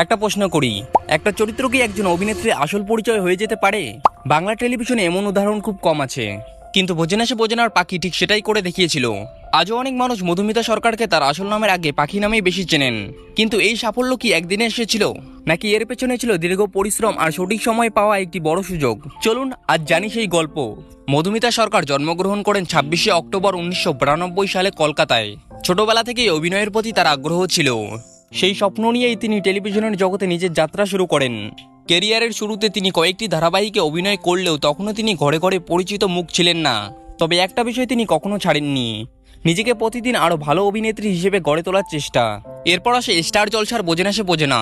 একটা প্রশ্ন করি, একটা চরিত্র কি একজন অভিনেত্রীর আসল পরিচয় হয়ে যেতে পারে? বাংলা টেলিভিশনে এমন উদাহরণ খুব কম আছে, কিন্তু বোঝে না সে বোঝে না আর পাখি ঠিক সেটাই করে দেখিয়েছিল। আজও অনেক মানুষ মধুমিতা সরকারকে তার আসল নামের আগে পাখি নামেই বেশি চেনেন। কিন্তু এই সাফল্য কি একদিনে এসেছিল, নাকি এর পেছনে ছিল দীর্ঘ পরিশ্রম আর সঠিক সময় পাওয়া একটি বড় সুযোগ? চলুন আজ জানি সেই গল্প। মধুমিতা সরকার জন্মগ্রহণ করেন 26শে অক্টোবর 1992 সালে কলকাতায়। ছোটবেলা থেকেই অভিনয়ের প্রতি তার আগ্রহ ছিল। সেই স্বপ্ন নিয়েই তিনি টেলিভিশনের জগতে নিজের যাত্রা শুরু করেন। ক্যারিয়ারের শুরুতে তিনি কয়েকটি ধারাবাহিকে অভিনয় করলেও তখনও তিনি ঘরে ঘরে পরিচিত মুখ ছিলেন না। তবে একটা বিষয় তিনি কখনো ছাড়েননি, নিজেকে প্রতিদিন আরও ভালো অভিনেত্রী হিসেবে গড়ে তোলার চেষ্টা। এরপর আসে স্টার জলসার বোঝে না সে বোঝে না।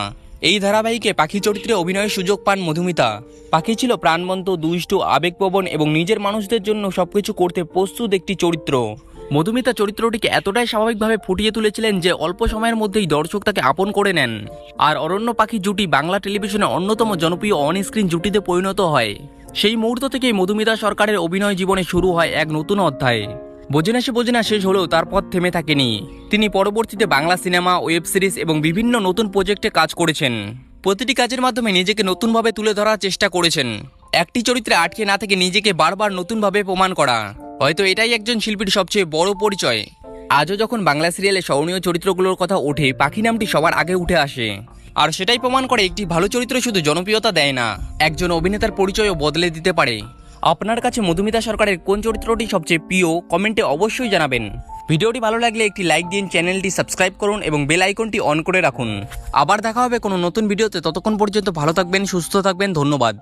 এই ধারাবাহিকে পাখি চরিত্রে অভিনয়ের সুযোগ পান মধুমিতা। পাখি ছিল প্রাণবন্ত, দুষ্টু, আবেগপ্রবণ এবং নিজের মানুষদের জন্য সবকিছু করতে প্রস্তুত একটি চরিত্র। মধুমিতা চরিত্রটিকে এতটাই স্বাভাবিকভাবে ফুটিয়ে তুলেছিলেন যে অল্প সময়ের মধ্যেই দর্শক তাকে আপন করে নেন। আর অরণ্য পাখি জুটি বাংলা টেলিভিশনে অন্যতম জনপ্রিয় অন স্ক্রিন জুটিতে পরিণত হয়। সেই মুহূর্ত থেকেই মধুমিতা সরকারের অভিনয় জীবনে শুরু হয় এক নতুন অধ্যায়। বোঝে না শেষ হলেও তার পথ থেমে থাকেনি। তিনি পরবর্তীতে বাংলা সিনেমা, ওয়েব সিরিজ এবং বিভিন্ন নতুন প্রজেক্টে কাজ করেছেন। প্রতিটি কাজের মাধ্যমে নিজেকে নতুনভাবে তুলে ধরার চেষ্টা করেছেন। একটি চরিত্রে আটকে না থেকে নিজেকে বারবার নতুনভাবে প্রমাণ করা, হয়তো এটাই একজন শিল্পীর সবচেয়ে বড় পরিচয়। আজও যখন বাংলা সিরিয়ালে স্মরণীয় চরিত্রগুলোর কথা ওঠে, পাখি নামটি সবার আগে উঠে আসে। আর সেটাই প্রমাণ করে একটি ভালো চরিত্র শুধু জনপ্রিয়তা দেয় না, একজন অভিনেতার পরিচয়ও বদলে দিতে পারে। আপনার কাছে মধুমিতা সরকারের কোন চরিত্রটি সবচেয়ে প্রিয়, কমেন্টে অবশ্যই জানাবেন। ভিডিওটি ভালো লাগলে একটি লাইক দিন, চ্যানেলটি সাবস্ক্রাইব করুন এবং বেল আইকনটি অন করে রাখুন। আবার দেখা হবে কোনো নতুন ভিডিওতে। ততক্ষণ পর্যন্ত ভালো থাকবেন, সুস্থ থাকবেন। ধন্যবাদ।